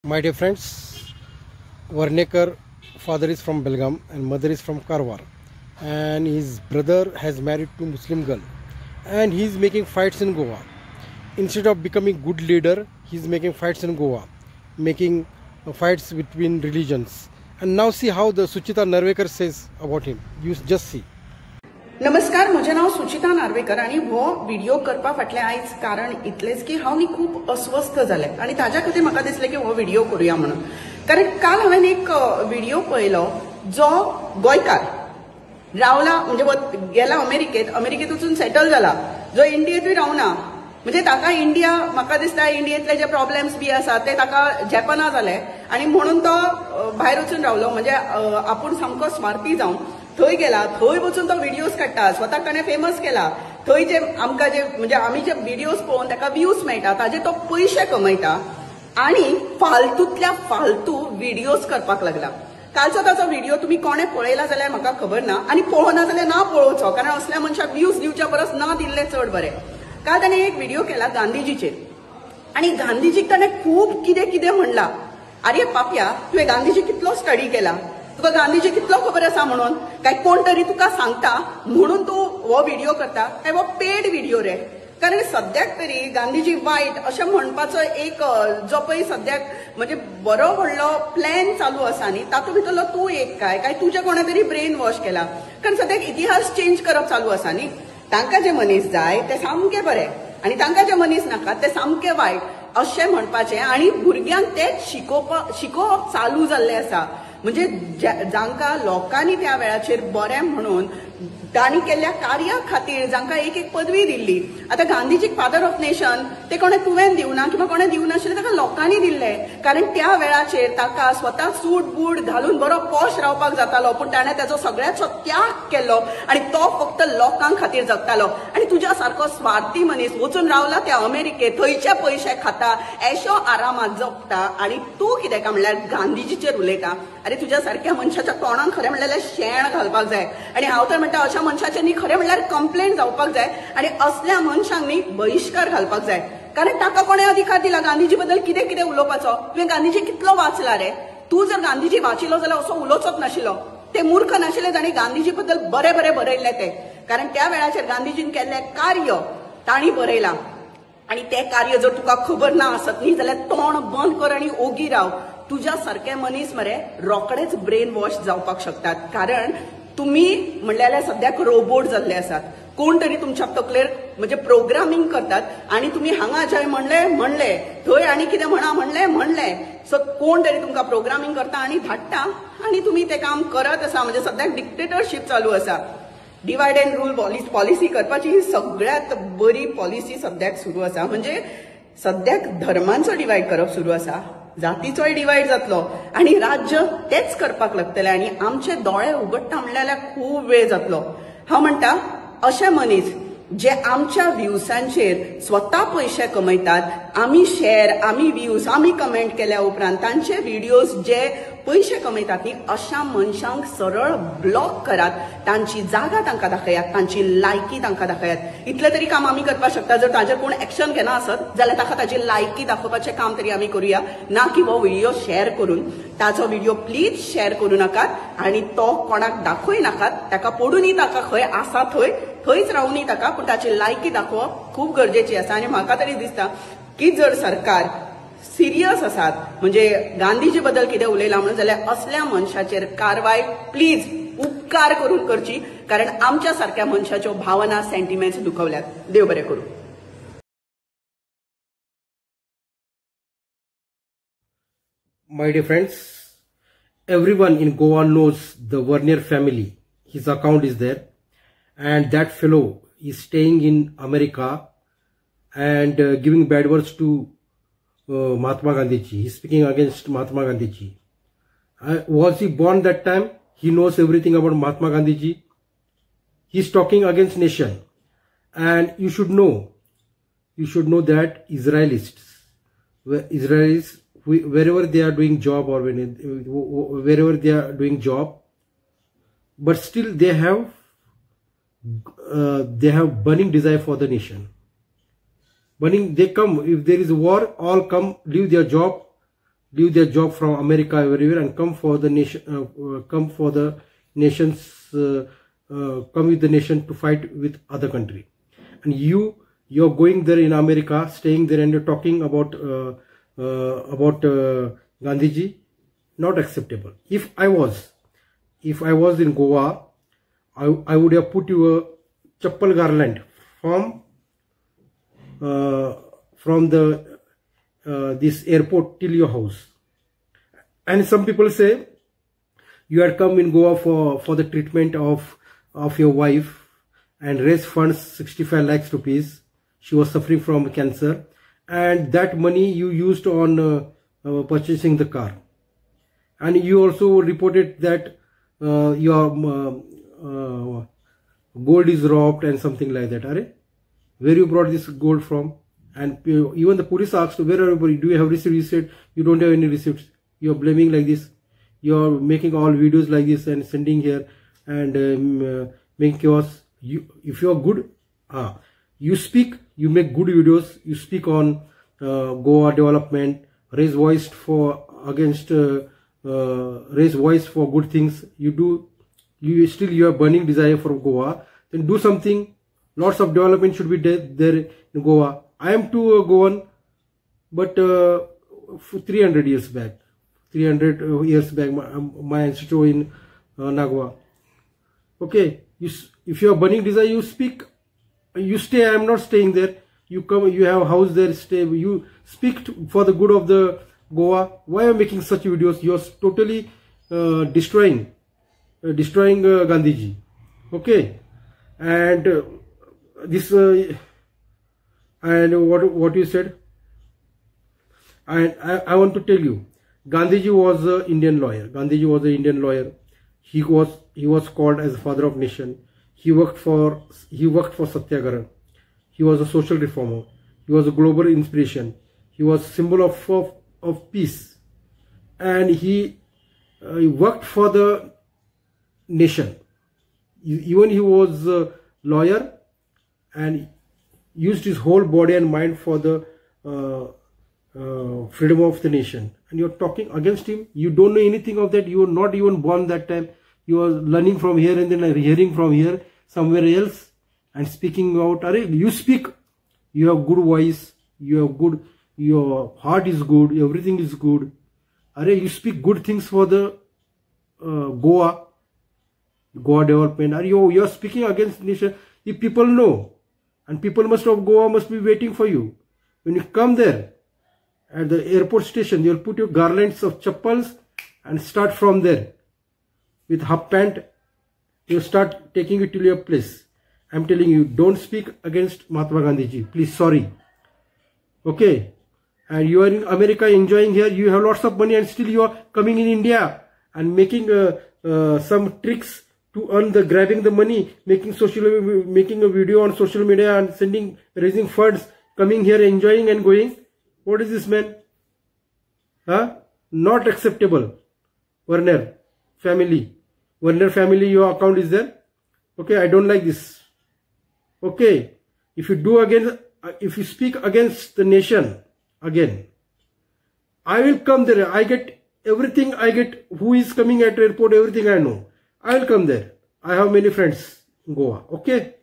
My dear friends, Varnekar father is from Belgaum and mother is from Karwar, and his brother has married to Muslim girl, and he is making fights in Goa. Instead of becoming good leader, he is making fights in Goa, making fights between religions. And now see how the Suchita Narvekar says about him. You just see. नमस्कार, म्हजें नाव सुचिता नार्वेकर आणि हो video करपा फाटलें आयज कारण इतलेंच की हांव न्ही खूब अस्वस्थ जालें आणि ताज्या खातीर म्हाका दिसलें की हो व्हिडिओ करूया म्हणून. कारण काल हांवें एक व्हिडिओ पळयलो जो गोंयकार रावला म्हणजे गेला अमेरिकेत वचून सेटल जाला, जो इंडियेंतूय रावना. म्हणजे ताका इंडिया म्हाका दिसता इंडियेंतले जे प्रॉब्लेम्स बी आसा ते ताका झेपना जाले आणि म्हणून तो भायर वचून रावलो. म्हणजे आपूण सामको स्वार्थी जावन थंय गेला, थंय वचून तो व्हिडिओज काडटा, स्वताक ताणें फेमस केला. थंय जे आमकां जे म्हणजे आमी जे व्हिडिओज पळोवन ताका व्ह्यूज मेळटा ताजे तो पयशे कमयता आणि फालतूंतल्या फालतू व्हिडिओज करपाक लागला. कालचो ताचो व्हिडिओ तुमी कोणे पळयला जाल्यार म्हाका खबर ना आणि पळोवना जाल्यार ना पळोवचो, कारण असल्या मनशाक व्ह्यूज दिवच्या परस ना दिल्ले चड बरें. काल ताणें एक व्हिडिओ केला गांधीजीचेर आणि गांधीजीक ताणें खूब कितें कितें म्हणला. आरे पाप्या, तुवें गांधीजी कितलो स्टडी केला, तुका गांधीजी कितलो खबर आसा म्हणून, काय कोण तरी तुका सांगता म्हणून तू हो व्हिडिओ करता, काय हो पेड व्हिडिओ रे. कारण सद्याक तरी गांधीजी वायट अशें म्हणपाचो एक जो पळय सद्याक म्हणजे बरो व्हडलो प्लॅन चालू आसा न्ही, तातूंत भितरलो तूं एक काय तुजें कोणे तरी ब्रेन वॉश केला. कारण सद्याक इतिहास चेंज करप चालू आसा न्ही. तांकां जे मनीस जाय ते सामके बरे आणि तांकां जे मनीस नाकात ते सामके वायट अशें म्हणपाचें आणि भुरग्यांक तेच शिकोवप चालू जाल्लें आसा. म्हणजे जांकां लोकांनी त्या वेळाचेर बरें म्हणून तांणी केल्ल्या कार्या खातीर जांकां एक एक पदवी दिल्ली. आतां गांधीजीक फादर ऑफ नेशन ते कोणे तुवें दिवना किंवा कोणे दिवं नाशिल्लें, ताका लोकांनी दिल्लें. कारण त्या वेळाचेर ताका स्वता सूट बूट घालून बरो पॉश रावपाक जातालो, पूण ताणें ताचो सगळ्याचो त्याग केलो आणि तो फक्त लोकां खातीर जगतालो. आणि तुज्या सारको स्वार्थी मनीस वचून रावला त्या अमेरिकेत, थंयचे पयशे खाता, ऐशो आरामात जगता आणि तूं कितें काय म्हणल्यार गांधीजीचेर उलयता. अरे तुज्या सारक्या मनशाच्या तोंडान खरें म्हणल्यार शेण घालपाक जाय. आणि हांव तर म्हणटा अशा मनशाचे न्ही खरें म्हणल्यार कंप्लेंट जावपाक जाय आणि असल्या मनशांक न्ही बहिष्कार घालपाक जाय. कारण ताका कोणे अधिकार दिला गांधीजी बद्दल कितें कितें उलोवपाचो. तुवें गांधीजी कितलो वाचला रे. तूं जर गांधीजी वाचिलो जाल्यार असो उलोवचोच नाशिल्लो. ते मूर्ख नाशिल्ले जाणी गांधीजी बद्दल बरें बरें बरयल्ले ते. कारण त्या वेळाचेर गांधीजीन केल्लें कार्य तांणी बरयलां आणि ते कार्य जर तुका खबर ना आसत न्ही जाल्यार तोंड बंद कर आणि ओगी राव. तुज्या सारके मनीस मरे रोकडेच ब्रेन वॉश जावपाक शकतात. कारण तुम्ही म्हणलेल्या सद्याक रोबोट जाल्ले आसात. कोण तरी तुमच्या तकलेर म्हणजे प्रोग्रामिंग करतात आणि तुम्ही हांगा जय म्हणले थंय आणि कितें म्हणले सो कोण तरी तुमकां प्रोग्रामिंग करता आणि धाडटा आणि तुम्ही ते काम करत आसा. म्हणजे सद्याक डिक्टेटरशीप चालू आसा. डिवायड अँड रूल पॉलिसी करपाची ही सगळ्यात बरी पॉलिसी सद्याक सुरू आसा. म्हणजे सद्याक धर्मांचो डिवायड करप सुरू आसा, जातीचोय डिवायड जातलो आणि राज्य तेच करपाक लागतले आणि आमचे दोळे उगडटा म्हणल्यार खूब वेळ जातलो. हांव म्हणटा अशे मनीस जे आमच्या व्ह्यूसांचेर स्वता पयशे कमयतात, आमी शेअर, आमी व्ह्यूज, आमी कमेंट केल्या उपरांत तांचे व्हिडिओज जे पयशे कमयतात न्ही अशा मनशांक सरळ ब्लॉक करात. तांची जागा तांकां दाखयात, तांची लायकी तांकां दाखयात. इतलें तरी काम आमी करपाक शकता. जर ताजेर कोण एक्शन घेना आसत जाल्यार ताका ताची लायकी दाखोवपाचें काम तरी आमी करुया, ना की हो व्हिडिओ शेअर करून. ताचो व्हिडिओ प्लीज शेअर करूं नाकात आणि तो कोणाक दाखोवय नाकात. ताका पडूनय ताका खंय आसा थंयच रावूनी ताका, पूण ताची लायकी दाखोवप खूब गरजेची आसा. आणि म्हाका तरी दिसता की जर सरकार सिरियस आसात म्हणजे गांधीजी बद्दल कितें उलयलां म्हणून जाल्यार असल्या मनशाचेर कारवाय प्लीज उपकार करून करची. कारण आमच्या सारक्या मनशाच्यो भावना सेंटिमेंट्स दुखवल्यात. देव बरें करूं. My dear friends, everyone in Goa knows the Vernier family. His account is there, and that fellow is staying in America and giving bad words to Mahatma Gandhi ji. He is speaking against Mahatma Gandhi ji. Was he born that time? He knows everything about Mahatma Gandhi ji. He is talking against nation, and you should know that Israelis, wherever they are doing job or wherever they are doing job, but still they have burning desire for the nation. Burning, they come, if there is a war, all come, leave their job leave their job from America everywhere and come for the nation, come with the nation to fight with other country. And you're going there in America, staying there, and you're talking about Gandhiji. Not acceptable. If I was in Goa, I would have put you a chappal garland from this airport till your house. And some people say you had come in Goa for the treatment of your wife and raise funds 65 lakhs rupees. She was suffering from cancer, and that money you used on purchasing the car. And you also reported that your gold is robbed and something like that. Where you brought this gold from? And even the police asked, where are you? Do you have receipts? You said you don't have any receipts. You are blaming like this. You are making all videos like this and sending here and making chaos. If you are good, you speak. You make good videos. You speak on Goa development. Raise voice for good things. You have burning desire for Goa. Then do something. Lots of development should be there in Goa. I am too Goan, but 300 years back, my ancestor in Nagwa. Okay, if you have burning desire, you speak. You stay. I am not staying there. You come. You have a house there. Stay. You speak for the good of the Goa. Why are you making such videos? You are totally destroying Gandhiji. Okay, and this and what you said. I want to tell you, Gandhiji was an Indian lawyer. He was called as the father of nation. He worked for Satyagraha. He was a social reformer. He was a global inspiration. He was a symbol of peace, and he worked for the nation. Even he was a lawyer and used his whole body and mind for the freedom of the nation. And you're talking against him. You don't know anything of that. You were not even born that time. You are learning from here and then hearing from here somewhere else and speaking out. You speak. You have good voice. You have good. Your heart is good. Everything is good. You speak good things for the Goa development. You are speaking against nation. If people know, and people of Goa must be waiting for you. When you come there at the airport station, you'll put your garlands of chappals and start from there with half pant. You start taking it to your place. I'm telling you, don't speak against Mahatma Gandhiji. Please, sorry. Okay. And you are in America enjoying here. You have lots of money and still you are coming in India and making some tricks to earn grabbing the money, making a video on social media and raising funds, coming here, enjoying and going. What is this, man? Not acceptable. Werner family, your account is there. Okay, I don't like this. Okay, if you speak against the nation again, I will come there. I get everything. I get who is coming at airport, everything I know. I will come there. I have many friends in Goa. Okay.